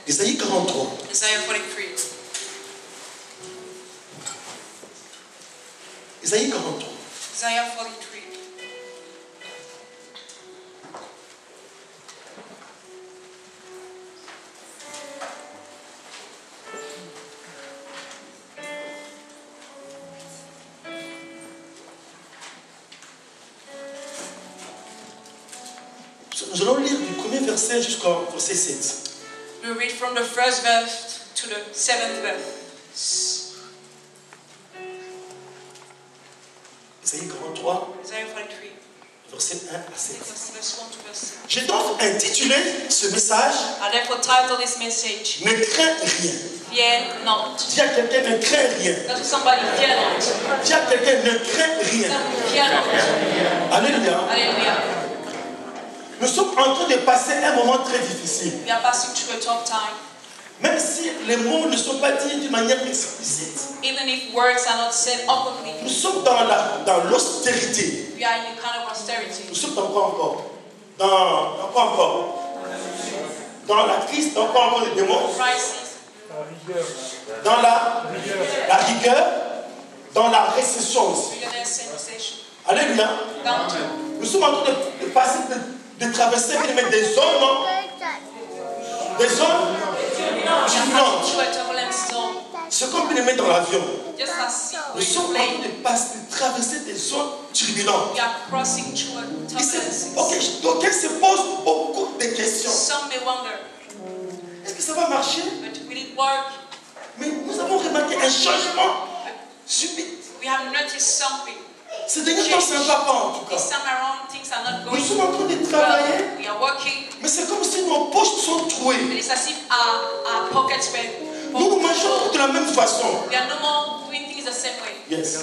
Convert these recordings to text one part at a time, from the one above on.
Isaïe 43. Isaiah 43. Isaïe 43. Isaiah 43. Nous allons lire du premier verset jusqu'au verset 7. We read from the first verse to the 7th verse. Isaïe 43, Isaiah 43. verset 1 à 7. Verse 1 to verse 7. J'ai donc intitulé ce message I therefore title this message, Ne crains rien. Fear Not. Dis à quelqu'un ne crains rien. Tell somebody, fear not. Dis à quelqu'un ne crains rien. Fear not. Alléluia. Hallelujah. Nous sommes en train de passer un moment très difficile. We are passing through a tough time. Même si les mots ne sont pas dits d'une manière explicite. Even if words are not said openly, Nous sommes dans l'austérité. we are in a kind of austerity. Nous sommes dans quoi encore? Dans quoi encore? Dans la crise, dans quoi encore les démons? Crisis, Dans la rigueur, dans la récession aussi. wilderness, and recession. Alléluia. Downturn. Nous sommes en train de passer, de traverser des zones, non? Des zones turbulentes. Through a turbulent zone. C'est comme les mettre dans l'avion. Just as Nous we sommes en plane, train de traverser des zones turbulentes. we are crossing through a turbulence. Aucun se pose beaucoup de questions. Some may wonder, Est-ce que ça va marcher? but will it work? Mais nous avons remarqué un changement subit. We have noticed something. Ces derniers temps, ça ne va pas en tout This cas. time around, things are not Nous going sommes en train de travailler, well. We are working, mais c'est comme si nos poches sont but trouées. it's as if our pockets were Nous mangeons full. de la même façon. We are no more doing things the same way. Yes.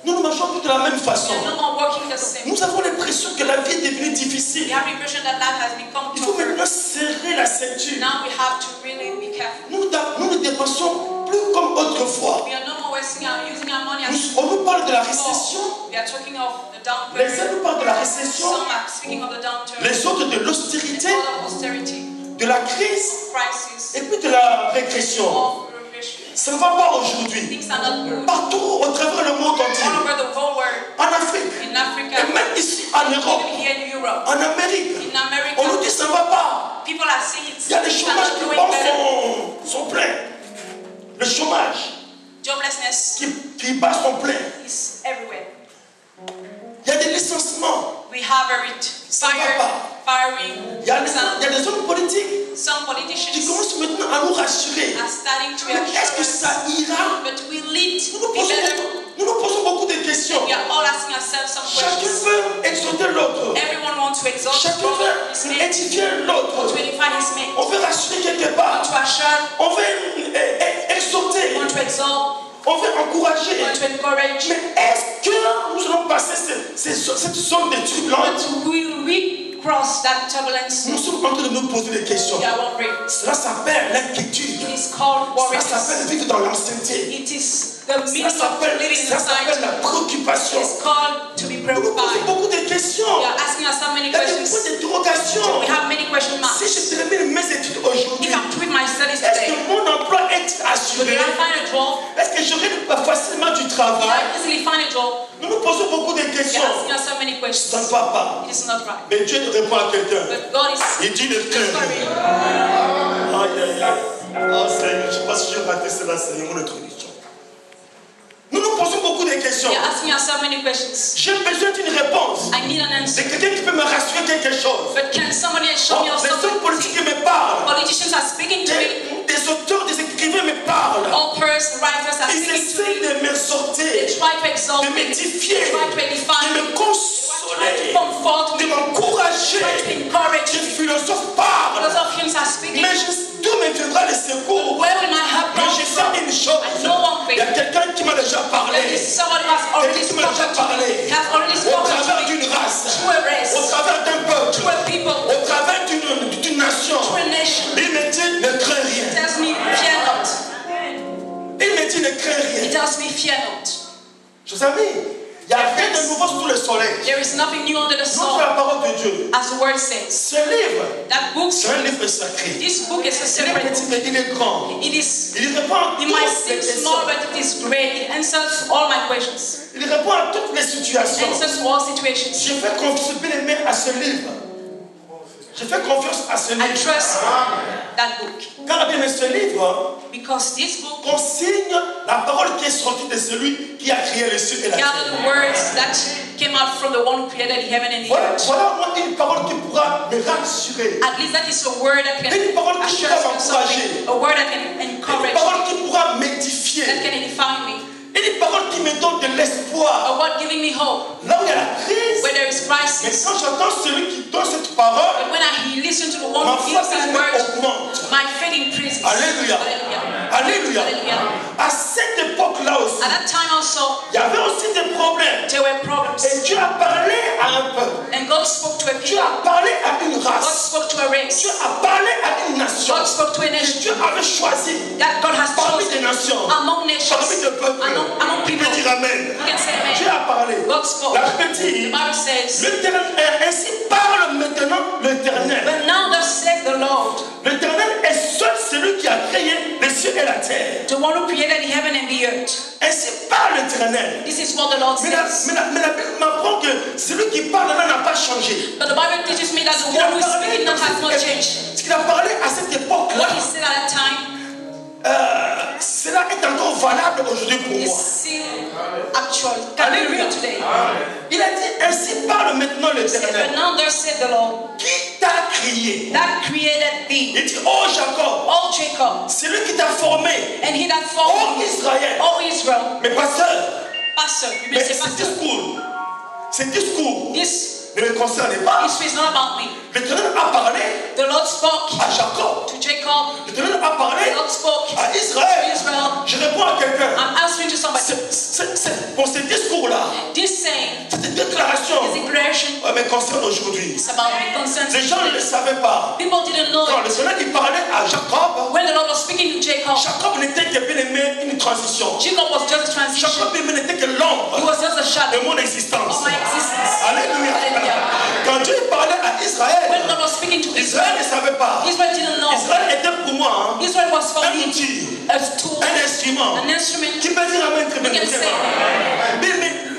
Nous mangeons de la même We façon. are no more working the same way. Nous avons l'impression que la vie est devenue We difficile. have the impression that life has become Il faut tougher. maintenant serrer la ceinture. Now we have to really be careful. Nous ne dépensons plus comme autrefois. We are no more wasting using our money as On nous parle de la before. récession. We are talking of the down Les uns period. nous parlent de la récession. Some are speaking of the downturn. Les autres de And l'austérité, all of austerity, de la crise crisis, et puis de la régression. of regression. Ça ne va pas aujourd'hui. Things are not good. Partout au travers le monde entier. All over the whole world, En Afrique. in Africa, Et même ici en Europe. even here in Europe, En Amérique. in America, On nous dit ça ne va pas. people are saying Il y a des things are chômages not qui going better. sont pleins. Le chômage Joblessness qui bat son plein. is everywhere. Il y a des licenciements. We have a firing. Il y a des hommes politiques Some qui politicians commencent maintenant à nous rassurer. are starting to Mais est-ce que assure ça ira? but will it Nous nous be better? posons beaucoup de questions. We are all asking ourselves some Chacun questions. veut exhorter l'autre. Everyone wants to exalt his Chacun brother, his veut mate, édifier or to l'autre. edify his mate, On veut rassurer quelque part. to assure, On veut exhorter. want to exalt, On veut encourager. want to encourage. Mais est-ce que nous allons passer cette zone de turbulence? But will we cross that turbulence? Nous sommes en train de nous poser des questions. We are wondering. Cela s'appelle l'inquiétude. It is called Cela worries. s'appelle vivre dans l'ancienneté. It is the meaning Cela of living in s'appelle society. la préoccupation. It's called to be Nous nous posons preoccupied. beaucoup de questions. We are asking ourselves many Il y a des questions. points d'interrogation. We have many question marks. Si je termine mes études aujourd'hui, If I'm doing my studies est-ce today, que mon emploi est will assuré? I find a job? Est-ce que j'aurai facilement du Will travail? I easily find a job? Nous nous posons beaucoup de We questions. are asking ourselves many Ça ne questions. va pas. It is not right. Mais Dieu répond à quelqu'un. But God is Il dit le cœur. sorry. Aïe, aïe, aïe. Oh Seigneur, je ne sais pas si j'ai raté cela, Seigneur, mon introduction. Nous nous posons beaucoup de questions. We are asking ourselves many questions. J'ai besoin d'une réponse. I need an answer. C'est quelqu'un qui peut me rassurer quelque chose. But can somebody show Oh, me les hommes politiques something? qui me parlent. Politicians are speaking to me. Des auteurs, des écrivains me parlent. Authors, writers are Ils speaking to essaient me. de They m'exhorter, try to exalt de me. They m'édifier, try to edify de me. me They try to consoler, comfort de me. m'encourager. Try to encourage Les me. philosophes parlent. Philosophians are speaking. Mais d'où me viendra le secours? Where will my help Mais come je sais from? une chose. I know one Il thing. y a quelqu'un qui m'a déjà There parlé. is somebody who has already Quelqu'un qui m'a déjà spoken to parlé. me. Has already Au spoken travers to me. d'une race, Through a race. au travers d'un peuple, Through a people. au travers d'une nation. Through a nation. Il me dit ne crains rien. Tells me, fear not. Il me dit ne crains He rien. tells me, fear not. Chers amis, il Il n'y a rien de nouveau sous le soleil. There is nothing new under the Notre sun, la parole de Dieu. as the word says. Ce livre, That book, c'est un livre sacré. this book is a Il est separate petit, book. mais il est grand. It is, Il répond à it toutes might les seem questions. small, but it is great. It answers all my questions. Il répond à toutes les situations. Answers all situations. Je fais confiance, bien aimé, à ce livre. Je fais confiance à ce I livre. trust that book. Car bien aimé, ce livre Because this book consigne la parole qui est sortie de celui qui a créé les cieux et la gather terre. the words that came out from the one who created heaven and the Voilà, earth. voilà moi une parole qui pourra me rassurer. At least that is a word that can Une parole qui assure pourra me something. A word that can Une encourage parole me, qui pourra that m'édifier. can edify me. Une parole qui me donne de l'espoir. A word giving me hope Là où il y a la crise, where there is mais crisis. quand j'entends celui qui donne cette parole, But when I listen to the one ma who foi gives his word, augmente. my faith increases. Alléluia. Hallelujah. Alléluia. Hallelujah. À cette époque-là aussi, At that time also, il y avait aussi des problèmes. there were problems. Et Dieu a parlé à un peuple. And God spoke to a Dieu people. a parlé à une God race. spoke to a race. Dieu a parlé à une nation. God spoke to a Et nation. Dieu avait choisi That God has parmi chosen des nations, among parmi nations, des peuples. among Qui people. peut dire Amen? You can say Dieu amen. a parlé. God spoke. La Bible The dit, Bible says, l'Éternel, ainsi parle maintenant l'Éternel. but now thus says the Lord, L'Éternel est seul celui qui a créé les cieux et la terre. the one who created the heaven and the earth. Ainsi parle l'Éternel. This is what the Lord Mais la says. Bible m'apprend que celui qui parle là n'a pas changé. But the Bible teaches me that the Ce qu'il a one who is parlé speaking now has not changed. ce qu'il a parlé à cette époque-là, What he said at that time cela est encore valable aujourd'hui pour is moi. still actual. Can be real today. Il a dit, ainsi parle maintenant He said, l'Éternel. but now thus said the Lord, Qui t'a créé? that created thee, Il dit, oh Jacob, O Jacob, c'est lui qui t'a formé. and he that Oh formed thee, Israël. O Israel. Mais pasteur, Pastor, you may mais say ce pastor. discours This ne me concerne pas. issue is not about me. L'Éternel a parlé The Lord spoke à Jacob. to Jacob. L'Éternel a parlé The Lord spoke à to Israël. Israel. Je réponds à quelqu'un. I'm answering to somebody. Pour ce discours-là, This saying, cette déclaration this declaration, me concerne aujourd'hui. is about me, concerns Les gens ne le me. savaient pas. People didn't know Quand it. l'Éternel il parlait à Jacob, When the Lord was speaking to Jacob, Jacob n'était que bien aimé une transition. Jacob was just a transition. Jacob bien aimé n'était que He l'ombre was just a de shadow mon existence. of my existence. Alléluia. Hallelujah. Quand Dieu parlait à When Israël, God was speaking to Israël Israel, ne savait pas. Israel didn't know. Israël était pour moi Israel was for un me outil, a tool, un instrument. an instrument. Qui peut dire Amen très bien. You can say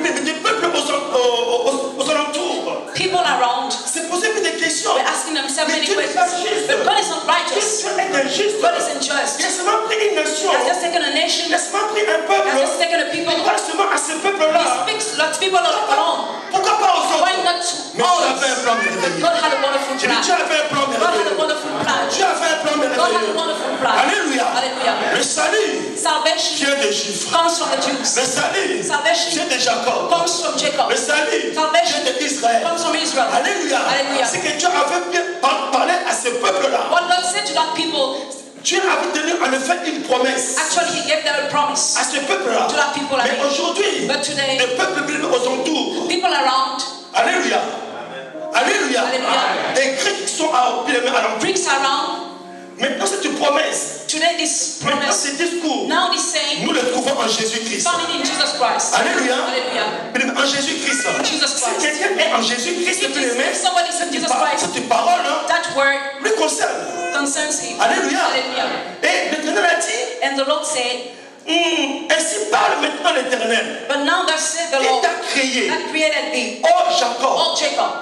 Mais des peuples aux alentours people around se posaient des questions. were asking themselves Mais many Dieu n'est pas questions. juste. But God is not righteous. Dieu est injuste. God is Il unjust. a seulement pris une nation. He has just taken a nation. Il a seulement pris un He peuple. has just taken a people. Il parle seulement à ce He peuple-là. speaks to people alone. Pourquoi pas aux Why autres? not to Mais all Dieu of avait un us? plan de réveiller. God had a wonderful J'ai dit, plan. Dieu avait un plan de God had a réveiller. wonderful plan. Dieu a fait un plan de God had a réveiller. wonderful plan. Alléluia. Hallelujah. Le salut Salvation vient des Juifs. comes from the Jews. Le salut Salvation vient de Jacob. comes from Jacob. Le salut Salvation vient d'Israël. comes from Israel. Alléluia. Hallelujah. C'est que Dieu avait bien parlé à ce peuple-là. What God said to that people, Dieu avait donné en effet une promesse actually He gave them a promise. à ce peuple-là. To that people, Mais aujourd'hui, But today, les peuples aux entours. people around, Alléluia. Alléluia. Alléluia. Les Grecs qui sont à l'entour. bricks around, Maintenant, c'est une promesse. today this Maintenant, promise, ce discours, now this saying, nous le trouvons en Jésus-Christ. found it in Jesus Christ. Alléluia. Hallelujah. En Jésus-Christ. Jesus Si Christ. quelqu'un est en Jésus-Christ, If somebody said Jesus Christ, cette parole that word lui concerne. concerns him. Alléluia. Hallelujah. Et l'Éternel a dit, And the Lord said, ainsi parle maintenant l'Éternel. but now thus said the Qui Lord t'a créé, that created thee, ô Jacob, O Jacob,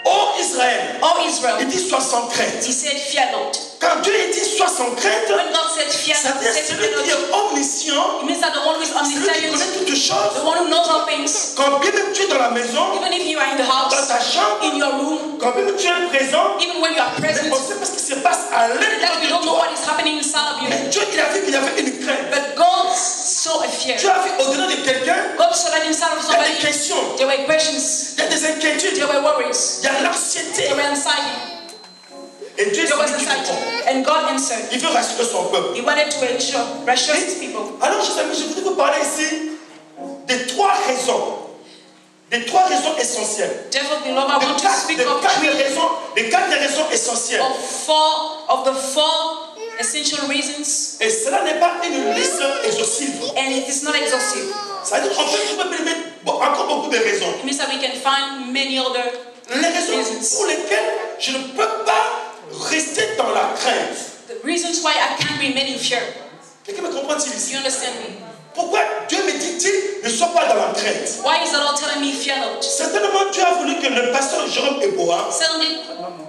ô Israël. O Israel. Il dit sois sans crainte. He said, fear not. Quand Dieu dit sois sans crainte, When God said fear ça not, veut dire said celui fear qui not. est omniscient, It means that the one who is celui qui omniscient, connaît toutes the choses, one who knows all things, quand bien même tu es dans la maison, even if you are in the dans house, ta chambre, in your room, quand bien même tu es présent, even when you are mais present, on sait pas ce qui se passe à that l'intérieur you de don't know toi. what is happening inside of you. Mais Dieu, il a vu qu'il y avait une crainte. But God saw a fear. Dieu a vu au-delà de quelqu'un, God saw that inside of il y a des somebody. questions, There were questions. il y a des inquiétudes, There were worries. il y a l'anxiété. There were anxiety. Et Dieu est There was celui qui anxiety. répond. And God answered. Il veut rassurer son peuple. He wanted to reassure his people. Alors, chers amis, je voudrais vous parler ici des trois raisons. Des trois raisons essentielles. Therefore, beloved, I want to speak of Les quatre raisons essentielles. of the four essential reasons. Et cela n'est pas une liste exhaustive. And it is not exhaustive. Ça veut dire qu'en fait, tu peux mettre encore beaucoup de raisons. It means that we can find many other Les raisons pour lesquelles je ne peux pas rester dans la crainte. the reasons why I can't remain in fear. Quelqu'un me comprend-il ici? You understand me? Pourquoi Dieu me dit-il ne sois pas dans la crainte? Why is the Lord telling me fear not? Certainement, Dieu a voulu que le pasteur Jérôme Eboa Suddenly,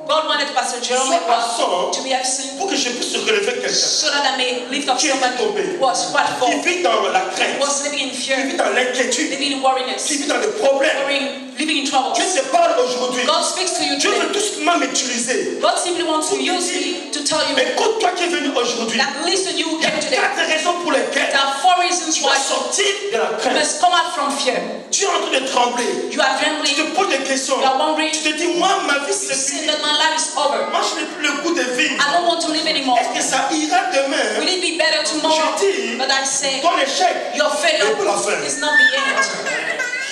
God wanted Pastor Jerome soit absent to be absent pour que je puisse relever quelqu'un so that I may lift up qui est somebody tombé, who was quite qui full, vit dans la crainte, was living in qui fear, vit dans l'inquiétude, living in qui worriness, vit dans les problèmes. living in trouble. Dieu te parle aujourd'hui. God speaks to you Dieu veut today. tout simplement m'utiliser. God simply wants to use me to tell you Écoute, toi qui es venu aujourd'hui, that listen, you il y a came today. 4 raisons pour lesquelles There are 4 reasons tu why vas sortir de la you crainte. must come out from fear. Tu es en train de trembler. You are Tu trembling, te poses des questions. you are wondering, Tu te dis, moi, ma vie, you c'est say fini. that my life is over. Moi, je n'ai plus le goût de vivre. I don't want to live anymore. Est-ce que ça ira demain? Will it be better tomorrow? Je dis, But I say, ton échec your failure est pour la fin. is not the end.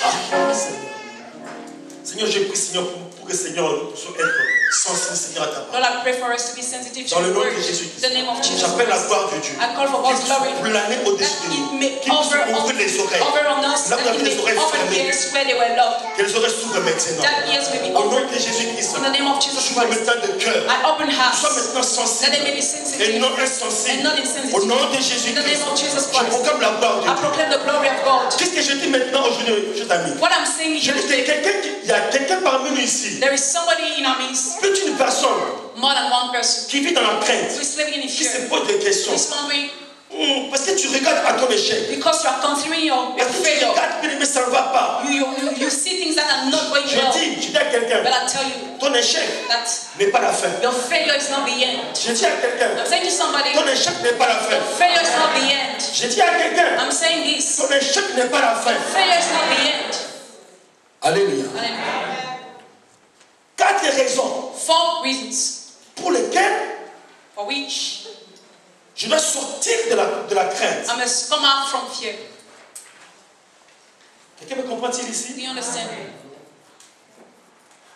Ah, Seigneur, je prie, Seigneur, pour que Seigneur nous soit être sensible, Seigneur, à ta parole. Lord, I pray for us to be sensitive Dans to le your nom word. de Jésus In the name of Jesus j'appelle la Christ. gloire de Dieu. I call for God's glory. Qu'il puisse planer au-dessus That de it nous. may Qu'il puisse ouvrir les oreilles. over on us. Là où il y That avait it les may oreilles open fermées. ears where they were locked. Que les oreilles s'ouvrent maintenant. That ears may be Au nom open. de Jésus-Christ. In the name of Jesus J'ouvre Christ. maintenant de cœur. I open hearts. Sois maintenant That sensible. they may be Et sensitive non and insensible. not Au insensitive. nom de In the Jésus-Christ. name of Jesus Je Christ. proclame la gloire de I Dieu. proclaim the glory of God. Qu'est-ce que je dis maintenant aujourd'hui, chers amis? What I'm saying Je here dis qu'il y a today, il y a quelqu'un parmi nous ici. there is somebody in our midst, Plus d'une personne more than one person, qui vit dans la crainte, who is living in qui se fear. pose des questions. Who is wondering, Parce que tu regardes à ton échec. because you are considering your Parce que tu failure. regardes, mais ça ne va pas. You see things that are not going Je well. dis à quelqu'un, But I tell you ton échec that n'est pas la fin. your failure is not the end. Je dis à quelqu'un, I'm saying to somebody, ton échec n'est pas la fin. your failure is not the end. Je dis à quelqu'un, I'm saying this. ton échec n'est pas la fin. Failure is not the end. Alléluia. Hallelujah. 4 raisons 4 reasons pour lesquelles for which je dois sortir de la crainte. I must come out from fear. Quelqu'un me comprend-il ici? Do you understand me?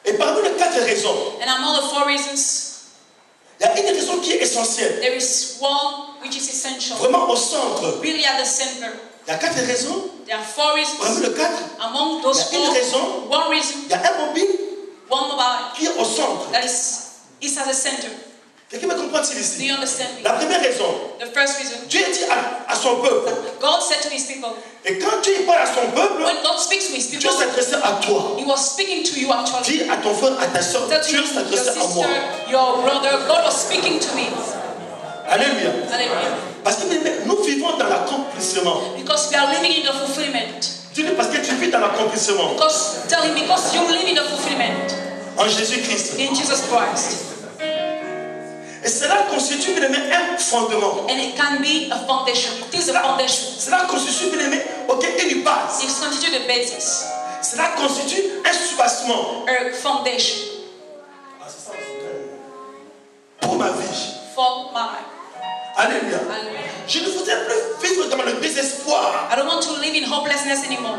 Et parmi les 4 raisons, And among the 4 reasons, il y a une raison qui est essentielle. there is one which is essential. Vraiment au centre. Really at the center. Il y a 4 raisons. There are 4 Parmi reasons. les 4, Among those il y a une 4, raison. one reason, Il y a un mobile one mobile qui est au centre. that is at the center. Quelqu'un me comprend-il Do ici? you understand me? La première raison, The first reason, Dieu dit à son peuple, God said to his people, et quand Dieu parle à son peuple, when God speaks to his Dieu people, s'adresse à toi. he was speaking to you actually. Dis à ton frère, à ta soeur, Tell to Dieu your s'adresse à moi. sister, your brother, God was speaking to me. Alléluia. Hallelujah. Parce que nous vivons dans l'accomplissement. Because we are living in the fulfillment. Tu dis parce que tu vis dans l'accomplissement. Tell him, because you live in the fulfillment En Jésus-Christ. in Jesus Christ. Et cela constitue bien aimé un fondement. And it can be a foundation. It is a foundation. Cela constitue bien aimé, ok, une base. It's constitute the basis. Cela constitue un soubassement. A foundation Pour ma vie. for my. Alléluia. Hallelujah. Je ne voudrais plus vivre dans le désespoir. I don't want to live in hopelessness anymore.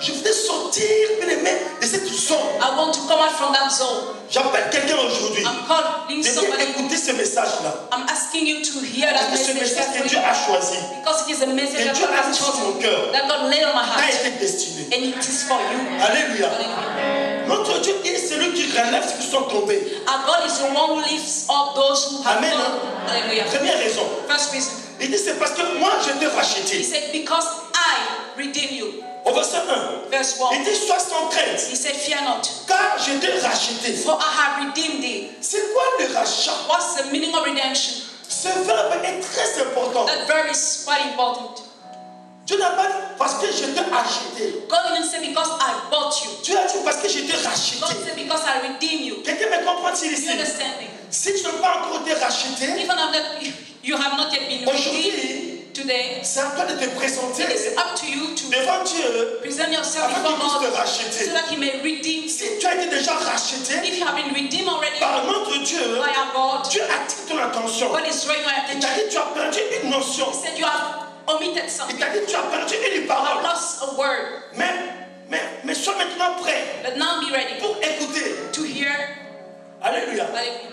Je voudrais sortir, bien aimé, de cette zone. I want to come out from that zone. J'appelle quelqu'un aujourd'hui. I'm calling De bien somebody. écouter ce message-là. I'm asking you to hear that Parce que ce message message que carefully, Dieu a choisi, because it is a message que that Dieu God a has mis sur mon chosen, cœur, that God laid on my a heart, été destiné. and it is for you. Alléluia. Hallelujah. Notre Dieu est celui qui relève ceux qui sont tombés. Our God is the one who lifts up those who have Amen. fallen. Hallelujah. Première raison. First reason. Il dit c'est parce que moi je t'ai He racheté. said, because I redeem you. Au verset 1. Verse Il 1. dit sois sans crainte, He said, fear not, car je t'ai racheté. for I have redeemed thee. C'est quoi le rachat? What's the meaning of redemption? Ce verbe est très important. That verb is quite important. Dieu n'a pas dit parce que je t'ai acheté. God didn't say because I bought you. Dieu a dit parce que je t'ai God racheté. said because I redeem you. Quelqu'un me comprend-il Do ici? you understand me? Si tu n'as pas encore été racheté, Even though you have not yet been aujourd'hui, redeemed today, c'est à toi de te présenter it is up to you to devant Dieu present yourself afin before qu'il puisse te God racheter. so that He may redeem you. Si tu as été déjà racheté If you have been redeemed already par notre Dieu, by our God, Dieu attire ton attention. God is drawing your Il t'a attention. dit tu as perdu une notion. He said you have omitted Il something. t'a dit tu as perdu une You parole. have lost a word. Mais sois maintenant prêt But now be ready pour écouter. to hear. Alléluia. Hallelujah.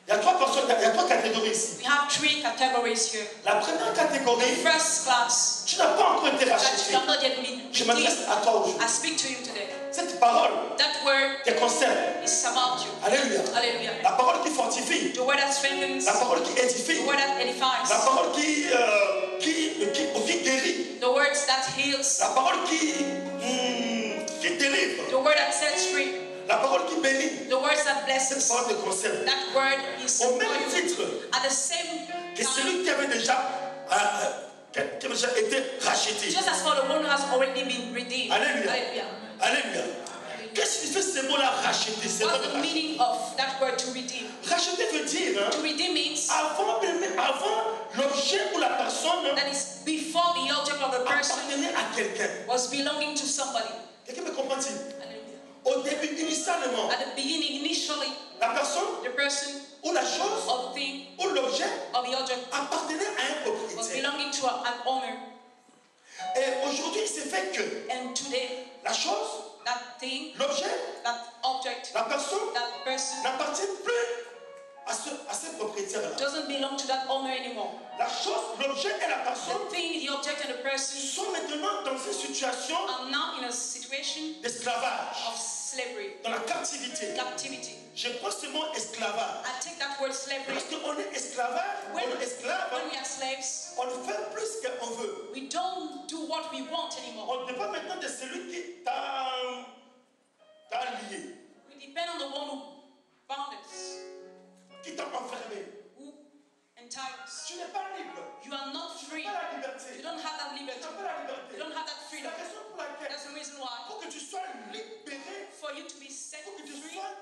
Il y a 3 personnes, il y a 3 catégories catégories ici. We have three categories here. La première catégorie, First class, tu n'as pas encore été that racheté. you have not yet been Je m'adresse redeemed. à toi aujourd'hui. I speak to you today. Cette parole That word te concerne. is about you. Alléluia. Hallelujah. La parole qui fortifie. The word that strengthens, La parole qui édifie. the word that La edifies, parole qui guérit. the words that heals, La parole qui délivre. the word that sets free, La parole qui bénit. the words that Cette blesses. parole te concerne. That word is Au for même you. titre At the same que time, celui qui avait déjà été racheté. just as for the one who has already been redeemed. Alléluia. Hallelujah. Alléluia. Qu'est-ce qui fait ce mot-là, racheter? C'est What's vrai the de racheter. meaning of that word to redeem? Racheter veut dire, hein, To redeem means avant l'objet ou la personne that is before the object of the person appartenait à quelqu'un. was belonging to somebody. Quelqu'un me comprend-il? Hallelujah. Au début, initialement, At the beginning, initially, la personne the person ou la chose or the thing ou l'objet or the object appartenait à un was propriétaire. belonging to an owner. Et aujourd'hui, il s'est fait que And today, la chose, that thing, l'objet, that object, la personne that person n'appartient plus à ce propriétaire-là. doesn't belong to that owner anymore. La chose, l'objet et la personne The thing, the object, and the person sont maintenant dans une situation are now in a situation d'esclavage, of slavery, dans la captivité. captivity. Je prends ce mot esclavage. I take that word slavery. Lorsqu'on est esclavage, on est esclave, When we are slaves, on fait plus qu'on veut. we don't do what we want anymore. On dépend maintenant de celui qui t'a lié, We depend on the one who bound us, qui t'a enfermé. who entitled us. Tu n'es pas libre. You are not Tu free. n'as pas la liberté. You don't have that Tu liberty. n'as pas la liberté. You don't have that C'est freedom. la raison pour laquelle, That's the reason why. pour que tu sois libéré, For you to be set pour que tu free, sois